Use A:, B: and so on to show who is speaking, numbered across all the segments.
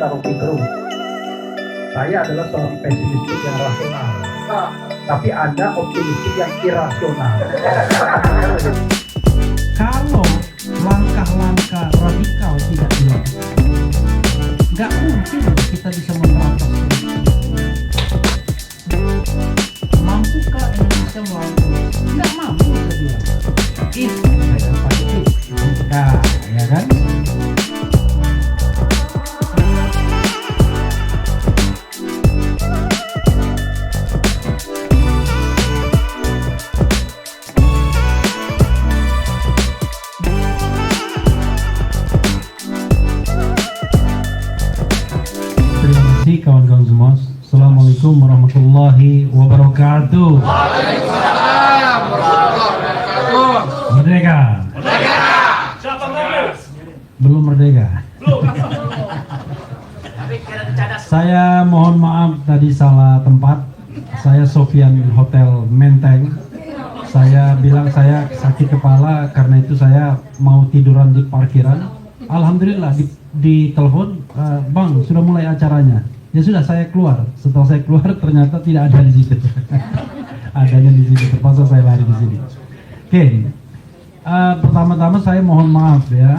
A: Rocky Gerung. Saya adalah seorang pesimistik yang rasional, tapi Anda optimistik yang irasional.
B: Kalau langkah-langkah radikal tidak dilakukan, nggak mungkin kita bisa memberantas korupsi. Mampukah Indonesia melawan korupsi? Nggak mampu, saya bilang. Itu saya pasti. Nah, ya kan? Kawan-kawan semua, Assalamualaikum warahmatullahi wabarakatuh.
C: Waalaikumsalam warahmatullahi wabarakatuh.
B: Merdeka.
C: Merdeka. Siapa ngomong?
B: Belum merdeka.
C: Belum.
B: Saya mohon maaf tadi salah tempat. Saya Sofian Hotel Menteng. Saya bilang saya sakit kepala karena itu saya mau tiduran di parkiran. Alhamdulillah di telepon, Bang sudah mulai acaranya. Ya sudah, saya keluar. Setelah saya keluar ternyata tidak ada di situ. Adanya di situ, terpaksa saya lari di sini. Oke, pertama-tama saya mohon maaf ya.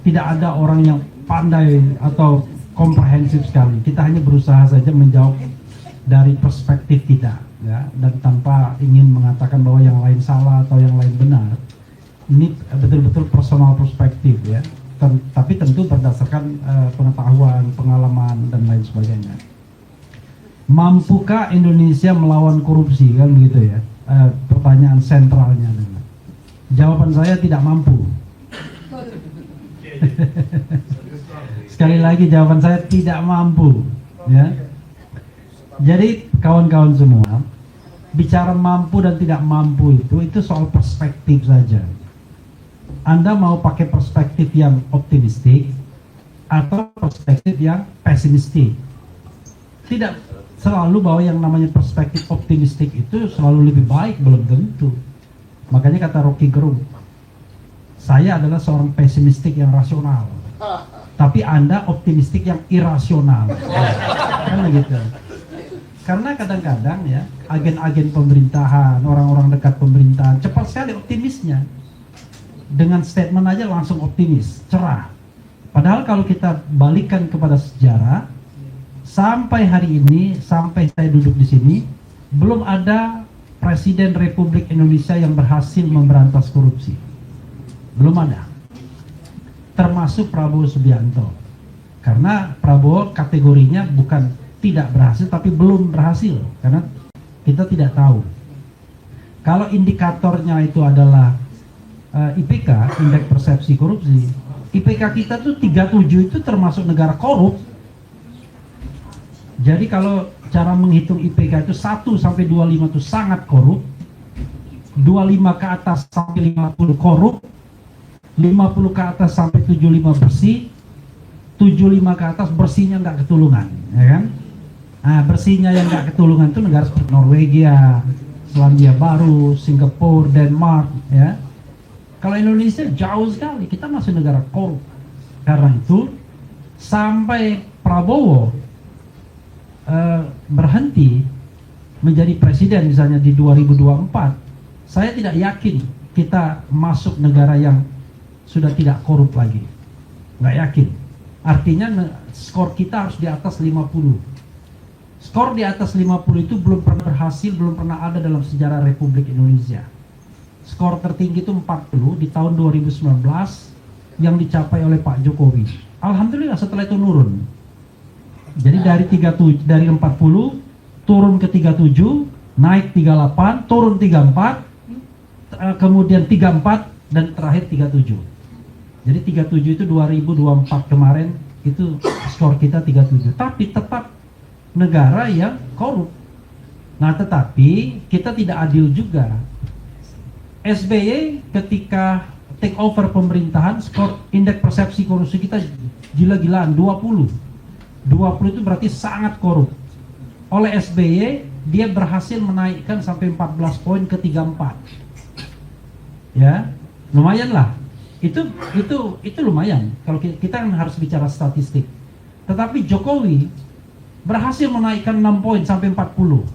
B: Tidak ada orang yang pandai atau komprehensif sekali. Kita hanya berusaha saja menjawab dari perspektif kita, ya, dan tanpa ingin mengatakan bahwa yang lain salah atau yang lain benar. Ini betul-betul personal perspektif ya. Tapi tentu berdasarkan pengetahuan, pengalaman dan lain sebagainya. Mampukah Indonesia melawan korupsi, kan begitu ya? Pertanyaan sentralnya. Jawaban saya tidak mampu. Sekali lagi jawaban saya tidak mampu, ya. Jadi kawan-kawan semua, bicara mampu dan tidak mampu itu soal perspektif saja. Anda mau pakai perspektif yang optimistik atau perspektif yang pesimistik. Tidak selalu bahwa yang namanya perspektif optimistik itu selalu lebih baik, belum tentu. Makanya kata Rocky Gerung, saya adalah seorang pesimistik yang rasional, tapi Anda optimistik yang irasional. Kan begitu. Karena kadang-kadang ya, agen-agen pemerintahan, orang-orang dekat pemerintahan cepat sekali optimisnya. Dengan statement aja langsung optimis, cerah. Padahal kalau kita balikan kepada sejarah, sampai hari ini, sampai saya duduk di sini, belum ada Presiden Republik Indonesia yang berhasil memberantas korupsi. Belum ada. Termasuk Prabowo Subianto. Karena Prabowo kategorinya bukan tidak berhasil, tapi belum berhasil. Karena kita tidak tahu. Kalau indikatornya itu adalah IPK, Indeks Persepsi Korupsi, IPK kita tuh 37 itu termasuk negara korup. Jadi kalau cara menghitung IPK itu 1 sampai 25 itu sangat korup, 25 ke atas sampai 50 korup, 50 ke atas sampai 75 bersih, 75 ke atas bersihnya nggak ketulungan, ya kan? Nah, bersihnya yang nggak ketulungan itu negara seperti Norwegia, Selandia Baru, Singapura, Denmark, ya. Kalau Indonesia jauh sekali, kita masih negara korup. Karena itu sampai Prabowo berhenti menjadi presiden misalnya di 2024, saya tidak yakin kita masuk negara yang sudah tidak korup lagi. Nggak yakin. Artinya skor kita harus di atas 50. Skor di atas 50 itu belum pernah berhasil, belum pernah ada dalam sejarah Republik Indonesia. Skor tertinggi itu 40 di tahun 2019 yang dicapai oleh Pak Jokowi. Alhamdulillah setelah itu nurun. Jadi dari 40 turun ke 37, naik 38, turun 34, kemudian 34 dan terakhir 37. Jadi 37 itu 2024 kemarin itu skor kita 37. Tapi tetap negara yang korup. Nah, tetapi kita tidak adil juga. SBY ketika take over pemerintahan, skor indeks persepsi korupsi kita gila-gilaan 20. 20 itu berarti sangat korup. Oleh SBY dia berhasil menaikkan sampai 14 poin ke 34. Ya, lumayan lah. Itu lumayan. Kalau kita kan harus bicara statistik. Tetapi Jokowi berhasil menaikkan 6 poin sampai 40.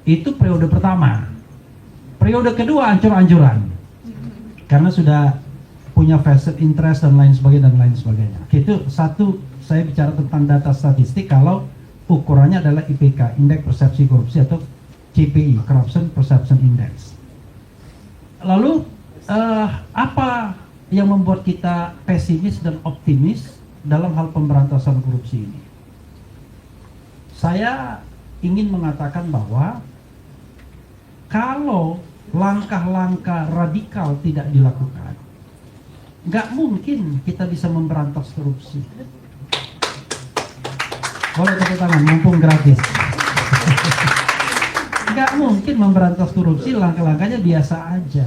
B: Itu periode pertama. Periode kedua ancur-ancuran. Karena sudah punya vested interest dan lain sebagainya. Itu satu, saya bicara tentang data statistik kalau ukurannya adalah IPK, Indeks Persepsi Korupsi, atau CPI, Corruption Perception Index. Lalu apa yang membuat kita pesimis dan optimis dalam hal pemberantasan korupsi ini? Saya ingin mengatakan bahwa kalau langkah-langkah radikal tidak dilakukan, nggak mungkin kita bisa memberantas korupsi. Boleh tepuk tangan, mumpung gratis. Nggak mungkin memberantas korupsi, langkah-langkahnya biasa aja.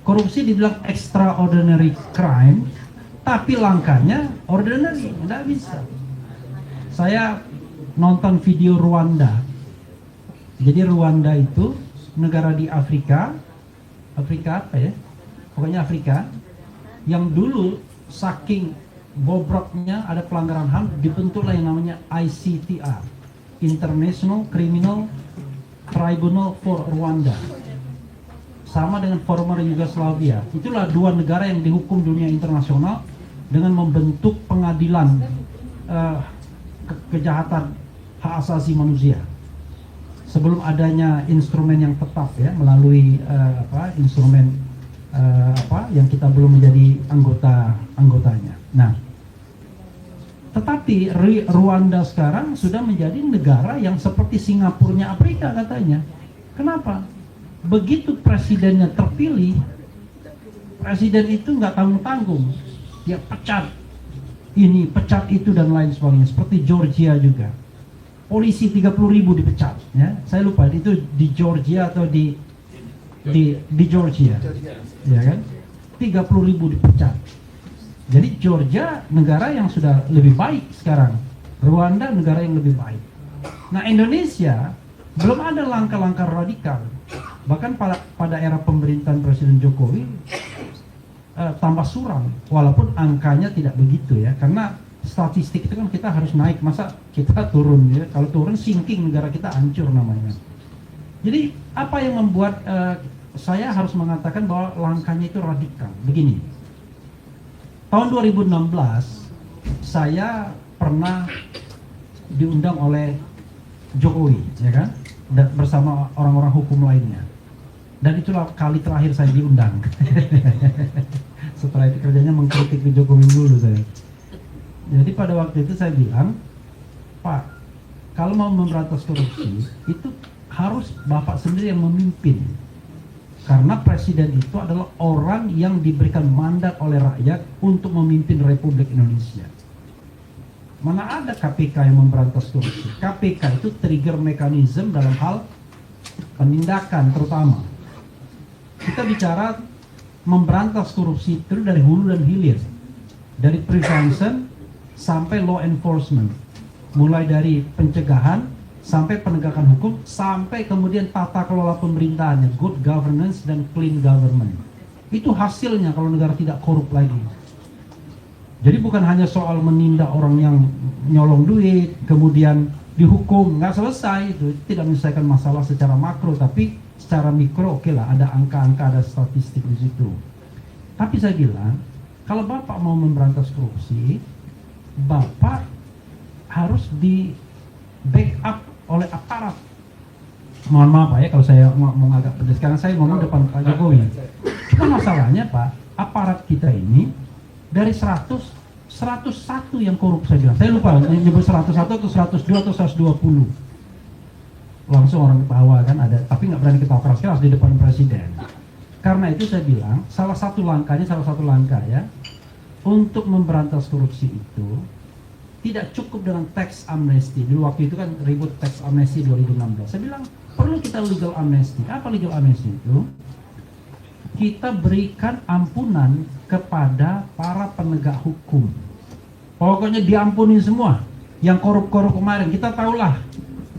B: Korupsi dibilang extraordinary crime, tapi langkahnya ordinary, nggak bisa. Saya nonton video Rwanda. Jadi Rwanda itu negara di Afrika apa ya? Pokoknya Afrika yang dulu saking bobroknya ada pelanggaran HAM, dibentuklah yang namanya ICTR, International Criminal Tribunal for Rwanda. Sama dengan former Yugoslavia. Itulah dua negara yang dihukum dunia internasional dengan membentuk pengadilan kejahatan hak asasi manusia. Sebelum adanya instrumen yang tetap ya, melalui instrumen yang kita belum menjadi anggotanya. Nah, tetapi Rwanda sekarang sudah menjadi negara yang seperti Singapurnya Afrika katanya. Kenapa? Begitu presidennya terpilih, presiden itu nggak tanggung-tanggung, dia pecat ini, pecat itu dan lain sebagainya. Seperti Georgia juga. Polisi 30.000 dipecat, ya. Saya lupa itu di Georgia atau di Georgia, ya kan? 30.000 dipecat. Jadi Georgia negara yang sudah lebih baik sekarang, Rwanda negara yang lebih baik. Nah, Indonesia belum ada langkah-langkah radikal. Bahkan pada era pemerintahan Presiden Jokowi tambah suram, walaupun angkanya tidak begitu ya, karena statistik itu kan kita harus naik, masa kita turun ya? Kalau turun sinking, negara kita hancur namanya. Jadi apa yang membuat saya harus mengatakan bahwa langkahnya itu radikal? Begini, tahun 2016 saya pernah diundang oleh Jokowi, ya kan, dan bersama orang-orang hukum lainnya. Dan itulah kali terakhir saya diundang. Setelah itu kerjanya mengkritik Jokowi dulu saya. Jadi pada waktu itu saya bilang, Pak, kalau mau memberantas korupsi, itu harus Bapak sendiri yang memimpin. Karena presiden itu adalah orang yang diberikan mandat oleh rakyat untuk memimpin Republik Indonesia. Mana ada KPK yang memberantas korupsi? KPK itu trigger mechanism dalam hal penindakan terutama. Kita bicara memberantas korupsi itu dari hulu dan hilir. Dari prevention sampai law enforcement, mulai dari pencegahan sampai penegakan hukum, sampai kemudian tata kelola pemerintahannya, good governance dan clean government. Itu hasilnya kalau negara tidak korup lagi. Jadi bukan hanya soal menindak orang yang nyolong duit kemudian dihukum, nggak selesai. Itu tidak menyelesaikan masalah secara makro, tapi secara mikro oke lah, ada angka-angka, ada statistik di situ. Tapi saya bilang, kalau Bapak mau memberantas korupsi, Bapak harus di backup oleh aparat. Mohon maaf Pak ya kalau saya mau agak pedas, karena saya ngomong depan Pak Jokowi. Cuma masalahnya Pak, aparat kita ini dari 101 yang korup, saya bilang. Saya lupa nyebut 101 atau 102 atau 120. Langsung orang ketawa kan ada, tapi nggak berani ketawa keras-keras di depan presiden. Karena itu saya bilang, salah satu langkah ya, untuk memberantas korupsi itu tidak cukup dengan tax amnesty. Dulu waktu itu kan ribut tax amnesty 2016. Saya bilang perlu kita legal amnesty. Apa legal amnesty itu? Kita berikan ampunan kepada para penegak hukum. Pokoknya diampuni semua. Yang korup-korup kemarin kita tahulah,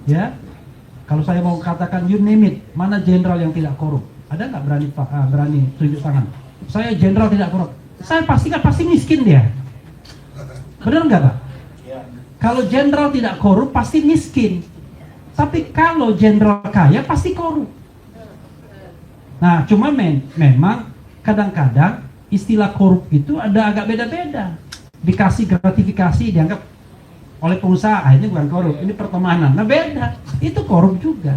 B: ya. Kalau saya mau katakan you name it, mana jenderal yang tidak korup? Ada nggak berani tunjuk tangan? Saya jenderal tidak korup. Saya pastikan pasti miskin dia. Benar nggak Pak? Kalau jenderal tidak korup pasti miskin. Tapi kalau jenderal kaya pasti korup. Nah, cuma memang kadang-kadang istilah korup itu ada agak beda-beda. Dikasih gratifikasi dianggap oleh pengusaha, ini bukan korup, ini pertemanan. Nah beda, itu korup juga.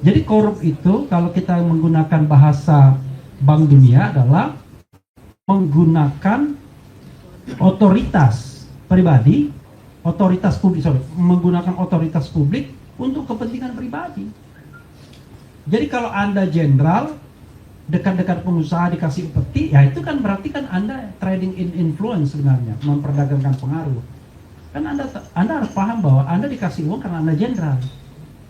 B: Jadi korup itu kalau kita menggunakan bahasa Bank Dunia adalah menggunakan otoritas pribadi, menggunakan otoritas publik untuk kepentingan pribadi. Jadi kalau Anda jenderal, dekat-dekat pengusaha dikasih upeti, ya itu kan berarti kan Anda trading in influence sebenarnya, memperdagangkan pengaruh. Kan Anda harus paham bahwa Anda dikasih uang karena Anda jenderal.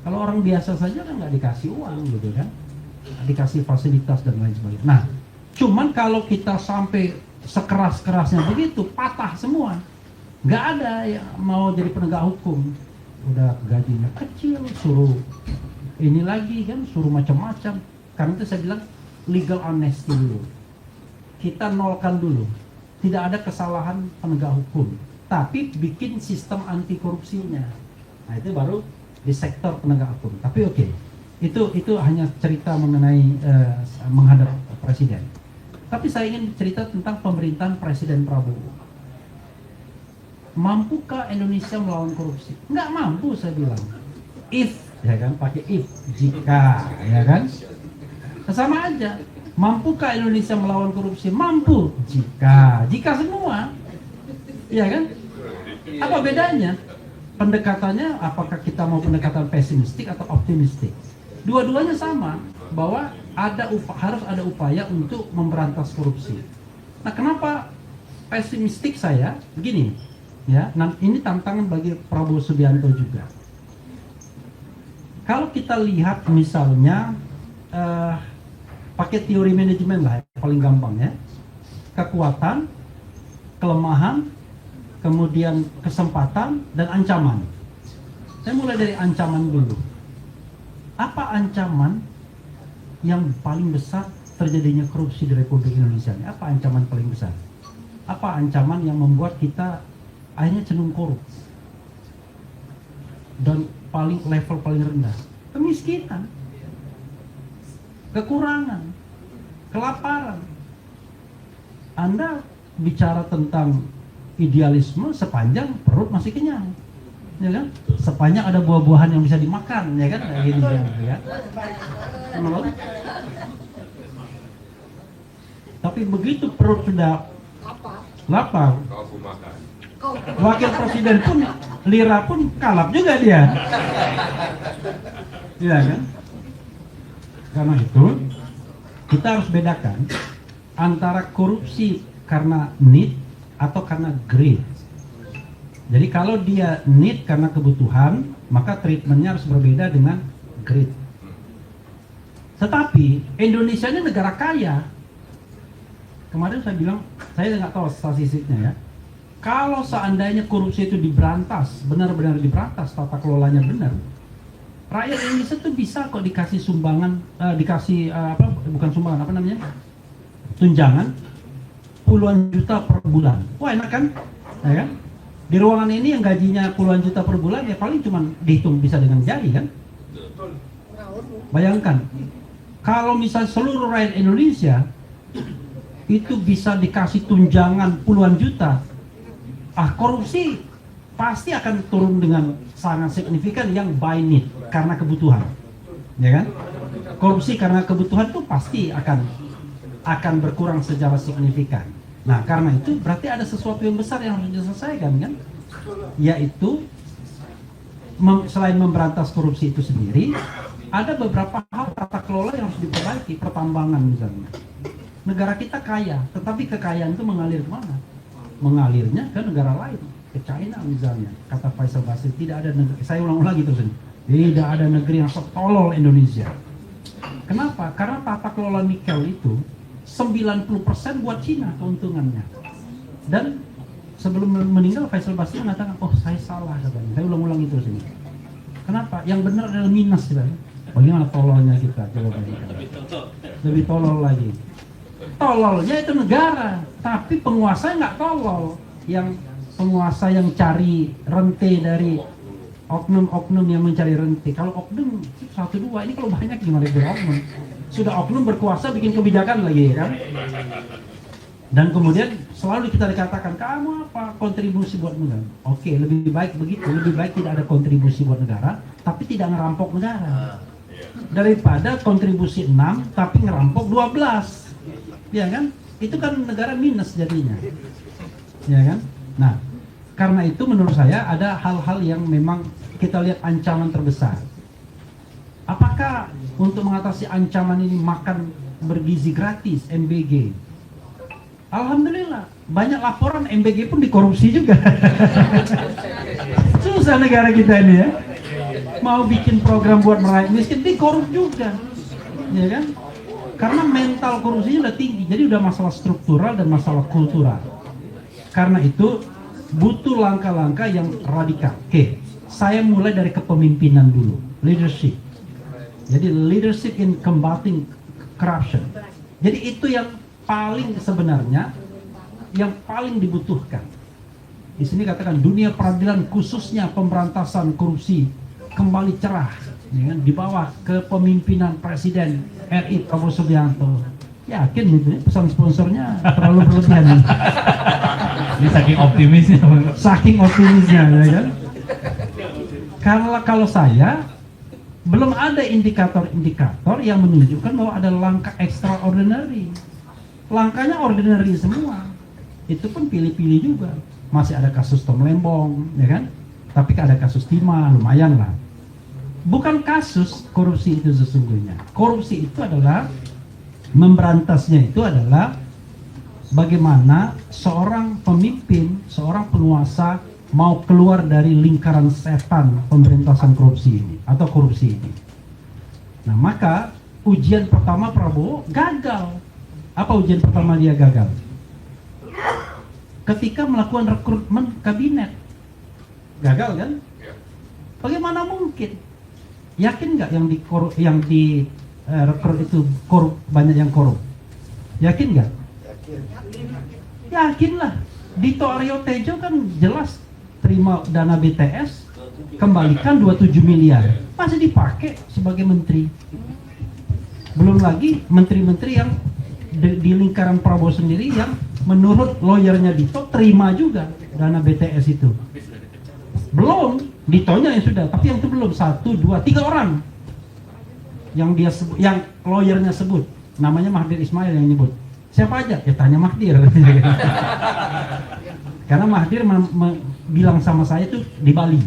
B: Kalau orang biasa saja kan nggak dikasih uang gitu kan, dikasih fasilitas dan lain sebagainya. Nah, cuman kalau kita sampai sekeras-kerasnya begitu, patah semua. Nggak ada yang mau jadi penegak hukum. Udah gajinya kecil, suruh ini lagi kan, suruh macam-macam. Karena itu saya bilang legal honesty dulu. Kita nolkan dulu. Tidak ada kesalahan penegak hukum, tapi bikin sistem anti korupsinya. Nah itu baru di sektor penegak hukum. Tapi oke, itu hanya cerita mengenai menghadap presiden. Tapi saya ingin cerita tentang pemerintahan Presiden Prabowo. Mampukah Indonesia melawan korupsi? Nggak mampu saya bilang. If, ya kan, pakai if, jika, ya kan? Sama aja. Mampukah Indonesia melawan korupsi? Mampu, jika semua, ya kan? Apa bedanya? Pendekatannya, apakah kita mau pendekatan pesimistik atau optimistik? Dua-duanya sama, bahwa harus ada upaya untuk memberantas korupsi. Nah, kenapa pesimistik saya? Begini, ya, ini tantangan bagi Prabowo Subianto juga. Kalau kita lihat misalnya pakai teori manajemen lah, paling gampang ya, kekuatan, kelemahan, kemudian kesempatan dan ancaman. Saya mulai dari ancaman dulu. Apa ancaman yang paling besar terjadinya korupsi di Republik Indonesia ini? Apa ancaman paling besar? Apa ancaman yang membuat kita akhirnya cenderung korup? Dan level paling rendah, kemiskinan, kekurangan, kelaparan. Anda bicara tentang idealisme sepanjang perut masih kenyang, ya kan? Sepanjang ada buah-buahan yang bisa dimakan, ya kan? Kayak gini ya. Tapi begitu perut sudah lapar, wakil presiden pun lira pun kalap juga dia, ya kan? Karena itu kita harus bedakan antara korupsi karena need atau karena greed. Jadi kalau dia need karena kebutuhan, maka treatmentnya harus berbeda dengan greed. Tetapi Indonesia ini negara kaya. Kemarin saya bilang, saya nggak tahu statistiknya ya. Kalau seandainya korupsi itu diberantas, benar-benar diberantas, tata kelolanya benar, rakyat Indonesia tuh bisa kok dikasih sumbangan, tunjangan puluhan juta per bulan. Wah enak kan? Ya kan? Di ruangan ini yang gajinya puluhan juta per bulan ya paling cuma dihitung bisa dengan jari kan? Bayangkan, kalau misalnya seluruh rakyat Indonesia itu bisa dikasih tunjangan puluhan juta, korupsi pasti akan turun dengan sangat signifikan yang by need, karena kebutuhan, ya kan? Korupsi karena kebutuhan itu pasti akan berkurang secara signifikan. Nah, karena itu berarti ada sesuatu yang besar yang harus diselesaikan kan? Yaitu selain memberantas korupsi itu sendiri, ada beberapa hal tata kelola yang harus diperbaiki. Pertambangan misalnya. Negara kita kaya, tetapi kekayaan itu mengalir kemana? Mengalirnya ke negara lain, ke China misalnya. Kata Faisal Basri, tidak ada negeri, saya ulang lagi terus ini, tidak ada negeri yang setolol Indonesia. Kenapa? Karena tata kelola nikel itu 90% buat Cina keuntungannya. Dan sebelum meninggal Faisal Basri mengatakan, oh saya salah katanya. Saya ulang-ulang itu sini. Kenapa? Yang benar adalah Minas kita. Bagaimana tololnya kita? Coba bayangkan. Lebih tolol lagi. Tololnya itu negara, tapi penguasa nggak tolol. Yang penguasa yang cari rente dari oknum-oknum yang mencari rente. Kalau oknum satu dua, ini kalau banyak gimana itu oknum? Sudah oknum berkuasa bikin kebijakan lagi kan? Dan kemudian selalu kita dikatakan, kamu apa kontribusi buat negara? Oke, lebih baik begitu, lebih baik tidak ada kontribusi buat negara, tapi tidak ngerampok negara. Daripada kontribusi 6 tapi ngerampok 12. Ya kan? Itu kan negara minus jadinya. Ya kan? Nah, karena itu menurut saya ada hal-hal yang memang kita lihat ancaman terbesar. Apakah untuk mengatasi ancaman ini makan bergizi gratis, MBG? Alhamdulillah, banyak laporan MBG pun dikorupsi juga. Susah negara kita ini ya. Mau bikin program buat meraih miskin, dikorup juga. Ya kan? Karena mental korupsinya udah tinggi, jadi udah masalah struktural dan masalah kultural. Karena itu butuh langkah-langkah yang radikal. Oke, saya mulai dari kepemimpinan dulu, leadership. Jadi leadership in combating corruption. Jadi itu yang paling sebenarnya yang paling dibutuhkan. Di sini katakan dunia peradilan khususnya pemberantasan korupsi kembali cerah, ya kan? Di bawah kepemimpinan Presiden RI Prabowo Subianto. Yakin gitu ya, pesan sponsornya terlalu berlebihan.
D: Ini saking optimisnya.
B: Saking optimisnya, ya kan? Kalau saya belum ada indikator-indikator yang menunjukkan bahwa ada langkah extraordinary. Langkahnya ordinary semua. Itu pun pilih-pilih juga. Masih ada kasus Tom Lembong, ya kan? Tapi ada kasus Timah, lumayan lah. Bukan kasus korupsi itu sesungguhnya. Korupsi itu adalah memberantasnya itu adalah bagaimana seorang pemimpin, seorang penguasa mau keluar dari lingkaran setan pemberantasan korupsi ini atau korupsi ini. Nah, maka ujian pertama Prabowo gagal. Apa ujian pertama dia gagal? Ketika melakukan rekrutmen kabinet. Gagal kan? Bagaimana mungkin? Yakin nggak yang di rekrut itu korup, banyak yang korup? Yakin nggak? Yakin lah. Dito Aryo Tejo kan jelas terima dana BTS, kembalikan 27 miliar, masih dipakai sebagai menteri. Belum lagi menteri-menteri yang di lingkaran Prabowo sendiri yang menurut lawyernya Dito terima juga dana BTS itu. Belum, Ditonya yang sudah, tapi yang itu belum 1, 2, 3 orang yang dia sebut, yang lawyernya sebut, namanya Mahdir Ismail yang nyebut. Siapa aja? Ya tanya Mahdir. Karena Mahdir bilang sama saya itu di Bali,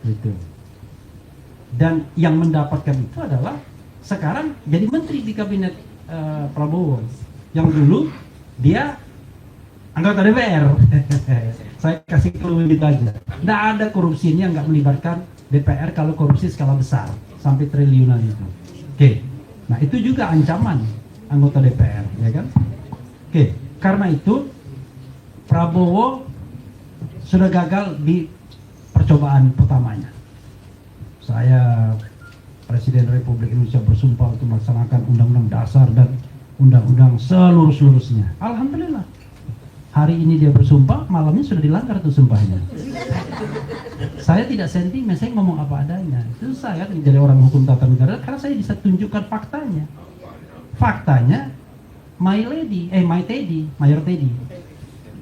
B: gitu. Dan yang mendapatkan itu adalah sekarang jadi menteri di kabinet Prabowo. Yang dulu dia anggota DPR. Saya kasih clue gitu aja. Nggak ada korupsi ini yang nggak melibatkan DPR kalau korupsi skala besar sampai triliunan itu. Oke. Nah itu juga ancaman anggota DPR, ya kan? Oke. Karena itu Prabowo sudah gagal di percobaan pertamanya. Saya Presiden Republik Indonesia bersumpah untuk melaksanakan Undang-Undang Dasar dan Undang-Undang seluruh-seluruhnya. Alhamdulillah. Hari ini dia bersumpah, malamnya sudah dilanggar tuh sumpahnya. Saya tidak sentimen, saya ngomong apa adanya. Itu saya kan jadi orang hukum tata negara karena saya bisa tunjukkan faktanya. Faktanya, my Teddy, Mayor Teddy,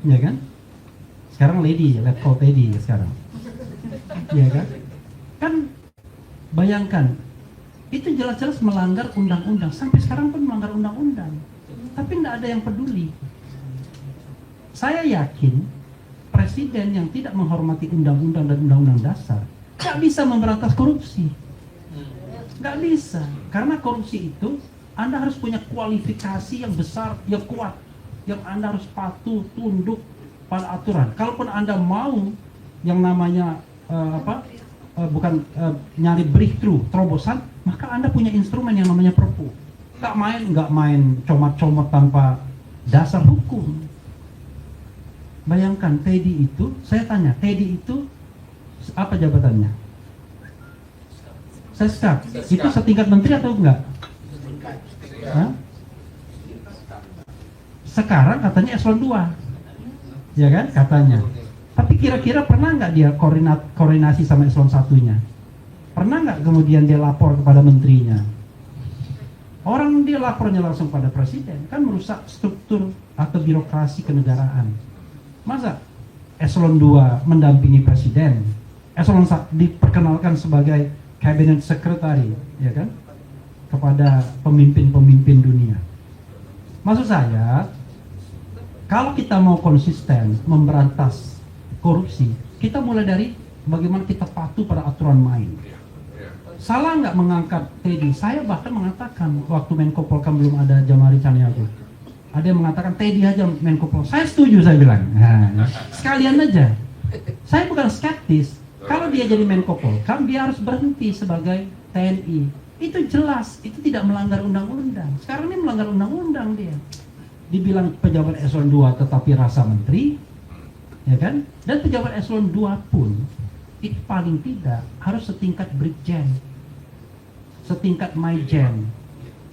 B: ya kan? Sekarang Lady, let's call Teddy sekarang, ya kan? Kan bayangkan, itu jelas-jelas melanggar undang-undang. Sampai sekarang pun melanggar undang-undang, tapi tidak ada yang peduli. Saya yakin presiden yang tidak menghormati undang-undang dan undang-undang dasar nggak bisa memberantas korupsi, nggak bisa. Karena korupsi itu Anda harus punya kualifikasi yang besar, yang kuat, yang Anda harus patuh, tunduk pada aturan. Kalaupun Anda mau yang namanya nyari breakthrough, terobosan, maka Anda punya instrumen yang namanya Perpu. Nggak main comot-comot tanpa dasar hukum. Bayangkan Teddy itu, saya tanya, Teddy itu apa jabatannya? Seskap. Itu setingkat menteri atau enggak? Hah? Sekarang katanya eselon 2. Ya kan katanya. Tapi kira-kira pernah nggak dia koordinasi sama eselon satunya? Pernah nggak kemudian dia lapor kepada menterinya? Orang dia lapornya langsung pada presiden, kan merusak struktur atau birokrasi kenegaraan. Masa eselon 2 mendampingi presiden, eselon 1 diperkenalkan sebagai cabinet secretary, ya kan, kepada pemimpin-pemimpin dunia. Maksud saya, kalau kita mau konsisten memberantas korupsi, kita mulai dari bagaimana kita patuh pada aturan main. Salah nggak mengangkat Teddy? Saya bahkan mengatakan waktu Menko Polkam belum ada Jamari Caniago, ada yang mengatakan Teddy aja Menko Polkam. Saya setuju, saya bilang. Nah, sekalian aja. Saya bukan skeptis. Kalau dia jadi Menko Polkam, dia harus berhenti sebagai TNI. Itu jelas, itu tidak melanggar undang-undang. Sekarang ini melanggar undang-undang dia. Dibilang pejabat eselon 2 tetapi rasa menteri, ya kan? Dan pejabat eselon 2 pun itu paling tidak harus setingkat brigjen, setingkat maijen.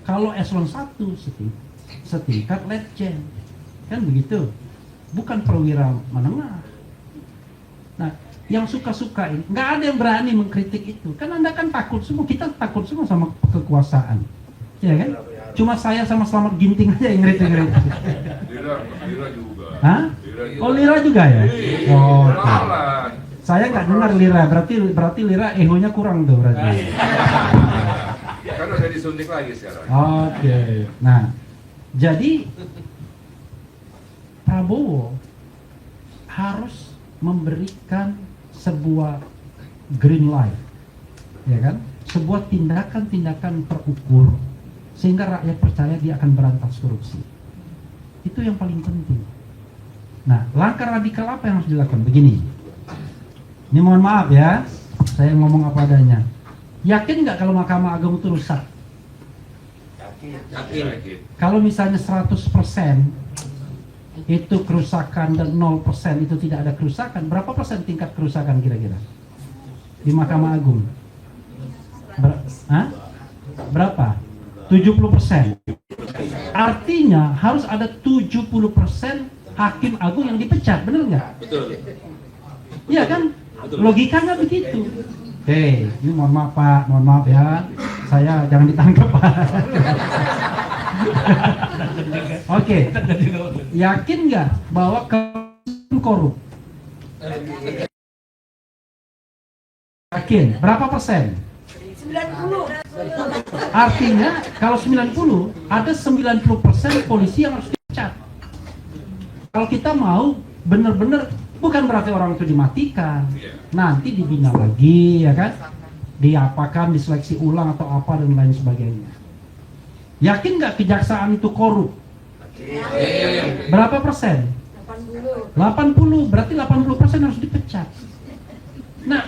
B: Kalau eselon 1 setingkat letjen, kan begitu? Bukan perwira menengah. Nah, yang suka-suka ini, nggak ada yang berani mengkritik itu. Kan Anda kan takut semua, kita takut semua sama kekuasaan, ya kan? Cuma saya sama Slamet Ginting aja yang ngeritik-ngeritik.
C: Lira juga.
B: Hah? Oh, Lira juga ya? Oh, okay. Saya nggak dengar Lira, berarti Lira ehonya kurang tuh berarti.
C: Kan udah disuntik lagi sekarang.
B: Oke. Nah, jadi Prabowo harus memberikan sebuah green light, ya kan? Sebuah tindakan-tindakan terukur sehingga rakyat percaya dia akan berantas korupsi. Itu yang paling penting. Nah, langkah radikal apa yang harus dilakukan? Begini. Ini mohon maaf ya, saya ngomong apa adanya. Yakin nggak kalau Mahkamah Agung itu rusak?
C: Yakin.
B: Kalau misalnya 100% itu kerusakan dan 0% itu tidak ada kerusakan, berapa persen tingkat kerusakan kira-kira di Mahkamah Agung? Berapa? 70%. Artinya harus ada 70% hakim agung yang dipecat, benar nggak?
C: Betul.
B: Iya kan? Logikanya begitu. Ini mohon maaf Pak, mohon maaf ya, saya jangan ditangkap Pak. Oke. Yakin nggak bahwa korup? Yakin? Berapa persen?
E: 90.
B: Artinya kalau 90, ada 90% polisi yang harus dipecat. Kalau kita mau benar-benar, bukan berarti orang itu dimatikan, nanti dibina lagi, ya kan? Diapakan, diseleksi ulang atau apa dan lain sebagainya. Yakin nggak kejaksaan itu korup? Berapa persen? 80. Berarti 80% harus dipecat. Nah,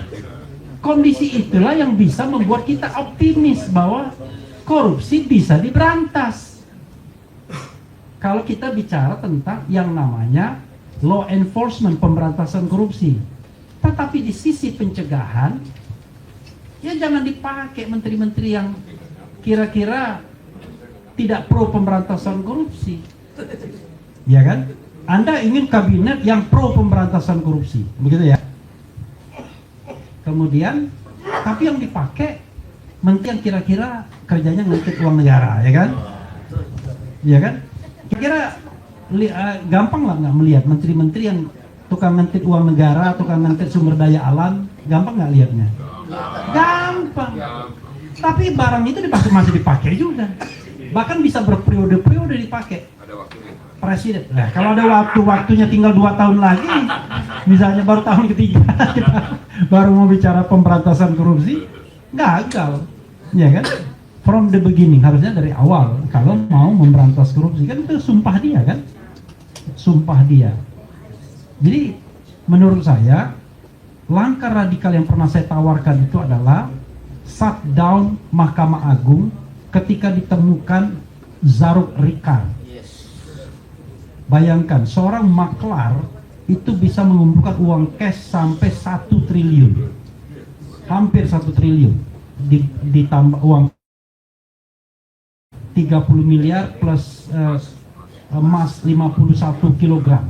B: kondisi itulah yang bisa membuat kita optimis bahwa korupsi bisa diberantas. Kalau kita bicara tentang yang namanya law enforcement, pemberantasan korupsi. Tetapi di sisi pencegahan, ya jangan dipakai menteri-menteri yang kira-kira tidak pro pemberantasan korupsi. Ya kan? Anda ingin kabinet yang pro pemberantasan korupsi, begitu ya? Kemudian, tapi yang dipakai menteri yang kira-kira kerjanya ngintip uang negara, ya kan? Ya kan? Kira-kira gampang lah nggak melihat menteri-menteri yang tukang ngintip uang negara, tukang ngintip sumber daya alam, gampang nggak lihatnya? Gampang. Tapi barang itu masih dipakai juga. Bahkan bisa berperiode-periode dipakai.
C: Ada waktunya.
B: Presiden. Nah, kalau ada waktunya tinggal 2 tahun lagi, misalnya baru tahun ketiga kita baru mau bicara pemberantasan korupsi, gagal, ya kan? From the beginning, harusnya dari awal kalau mau memberantas korupsi, kan itu sumpah dia kan? Sumpah dia. Jadi menurut saya langkah radikal yang pernah saya tawarkan itu adalah shutdown Mahkamah Agung ketika ditemukan Zaruk Rikar. Bayangkan seorang maklar itu bisa mengumpulkan uang cash sampai 1 triliun, hampir 1 triliun, ditambah uang 30 miliar plus emas 51 kilogram.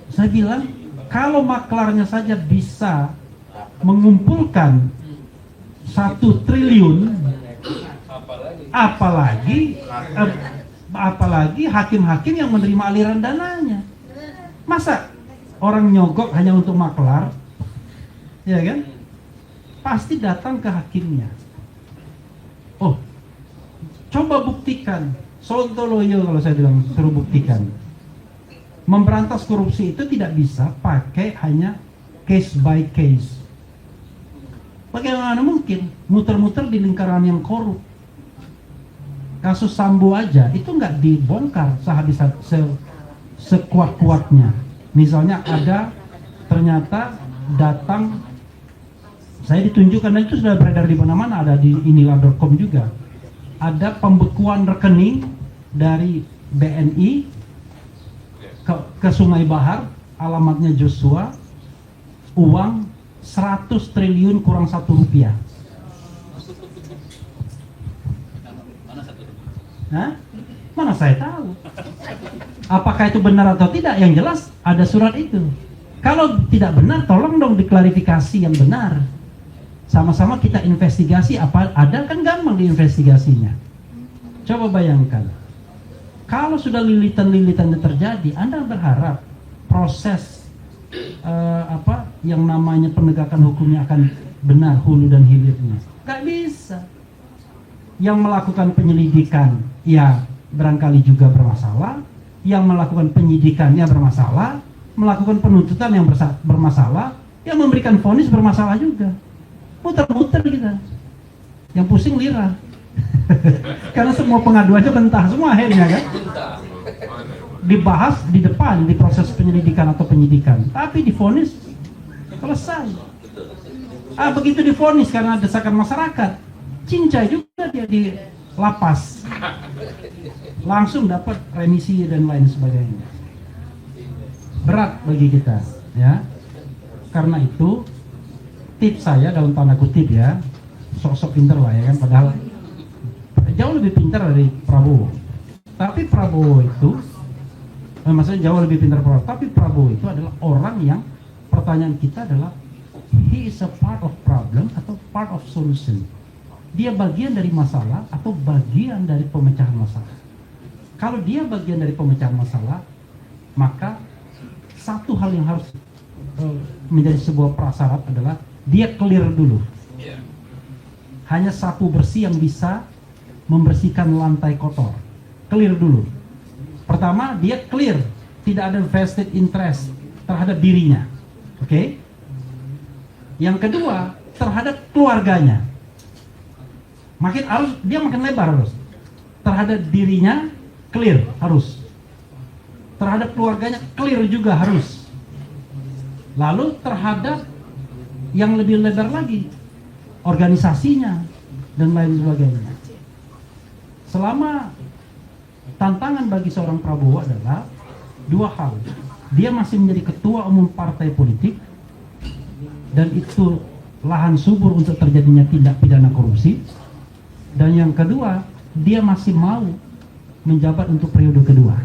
B: Saya bilang Kalau maklarnya saja bisa mengumpulkan 1 triliun, apalagi hakim-hakim yang menerima aliran dananya. Masa orang nyogok hanya untuk maklar, ya kan? Pasti datang ke hakimnya. Oh, coba buktikan. Sontoloyo kalau saya bilang, suruh buktikan. Memberantas korupsi itu tidak bisa pakai hanya case by case. Bagaimana mungkin muter-muter di lingkaran yang korup? Kasus Sambo aja itu nggak dibongkar sekuat-kuatnya. Misalnya ada ternyata datang, saya ditunjukkan dan itu sudah beredar di mana-mana, ada di inilah.com juga. Ada pembekuan rekening dari BNI ke Sungai Bahar, alamatnya Joshua, uang 100 triliun kurang 1 rupiah. Hah? Mana saya tahu. Apakah itu benar atau tidak? Yang jelas ada surat itu. Kalau tidak benar, tolong dong diklarifikasi yang benar. Sama-sama kita investigasi, apa ada kan gampang diinvestigasinya. Coba bayangkan. Kalau sudah lilitan-lilitan terjadi, Anda berharap proses yang namanya penegakan hukumnya akan benar hulu dan hilirnya? Gak bisa. Yang melakukan penyelidikan, ya barangkali juga bermasalah. Yang melakukan penyidikannya bermasalah. Melakukan penuntutan yang bermasalah. Yang memberikan vonis bermasalah juga. Muter-muter kita. Yang pusing lirah. Karena semua pengaduannya mentah semua akhirnya kan. Dibahas di depan di proses penyelidikan atau penyidikan, tapi divonis selesai. Begitu divonis karena desakan masyarakat, cincai juga dia di lapas, langsung dapat remisi dan lain sebagainya. Berat bagi kita, ya. Karena itu tips saya dalam tanda kutip ya, sok-sok pinter lah ya kan, padahal jauh lebih pintar dari Prabowo. Tapi Prabowo itu, maksudnya jauh lebih pintar Prabowo. Tapi Prabowo itu adalah orang yang, pertanyaan kita adalah, he is a part of problem atau part of solution. Dia bagian dari masalah atau bagian dari pemecahan masalah. Kalau dia bagian dari pemecahan masalah, maka satu hal yang harus menjadi sebuah prasyarat adalah dia clear dulu. Hanya sapu bersih yang bisa membersihkan lantai kotor. Clear dulu. Pertama, dia clear, tidak ada vested interest terhadap dirinya. Oke? Yang kedua, terhadap keluarganya. Dia makin lebar harus. Terhadap dirinya clear harus. Terhadap keluarganya clear juga harus. Lalu terhadap yang lebih lebar lagi, organisasinya dan lain sebagainya. Selama tantangan bagi seorang Prabowo adalah 2 hal. Dia masih menjadi ketua umum partai politik dan itu lahan subur untuk terjadinya tindak pidana korupsi. Dan yang kedua, dia masih mau menjabat untuk periode kedua.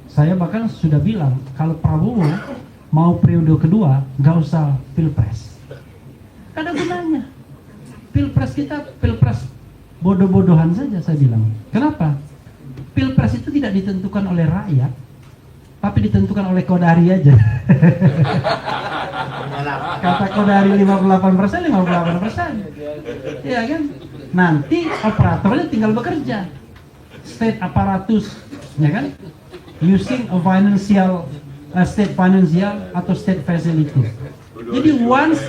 B: Saya bahkan sudah bilang, kalau Prabowo mau periode kedua, nggak usah pilpres. Gak ada gunanya. Pilpres kita, pilpres bodoh-bodohan saja saya bilang. Kenapa? Pilpres itu tidak ditentukan oleh rakyat, tapi ditentukan oleh Kodari aja. Kata Kodari 58%, 58%. Iya kan? Nanti operatornya tinggal bekerja. State aparatus, ya kan? Using a financial, state financial atau state facility. Jadi once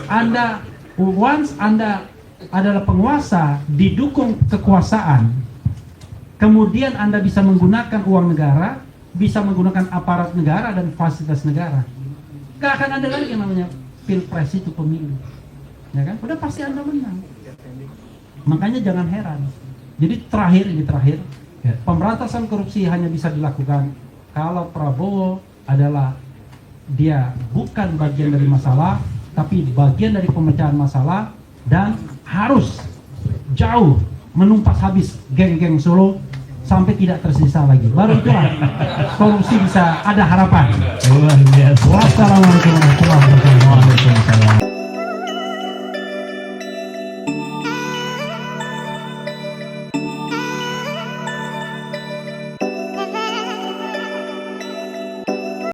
B: Anda adalah penguasa, didukung kekuasaan, kemudian Anda bisa menggunakan uang negara, bisa menggunakan aparat negara dan fasilitas negara. Gak akan ada lagi yang namanya pilpres itu pemilu, ya kan? Udah pasti Anda menang. Makanya jangan heran. Jadi terakhir, ya, pemberantasan korupsi hanya bisa dilakukan kalau Prabowo adalah dia bukan bagian dari masalah, tapi bagian dari pemecahan masalah. Dan harus jauh menumpas habis geng-geng Solo, sampai tidak tersisa lagi. Baru itulah solusi bisa ada harapan.
D: Luar biasa.
B: Wassalamualaikum warahmatullahi wabarakatuh.
D: Waalaikumsalam.